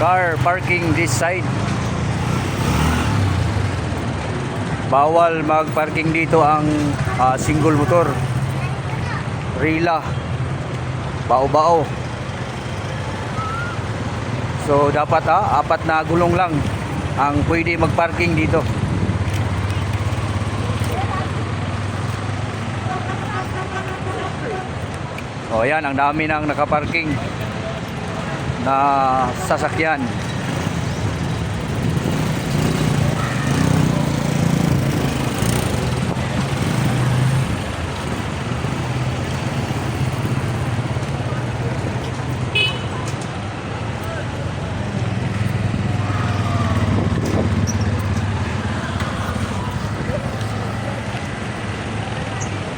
car parking this side. Bawal mag-parking dito ang single motor, Rila, bao-bao. So dapat apat na gulong lang ang pwede mag-parking dito. O yan, ang dami nang nakaparking na sasakyan.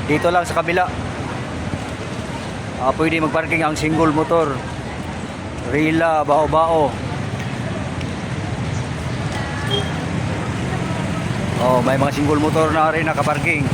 Dito lang sa kabila pwede magparking ang single motor, Rila, bao-bao. May mga single motor na rin nakaparking.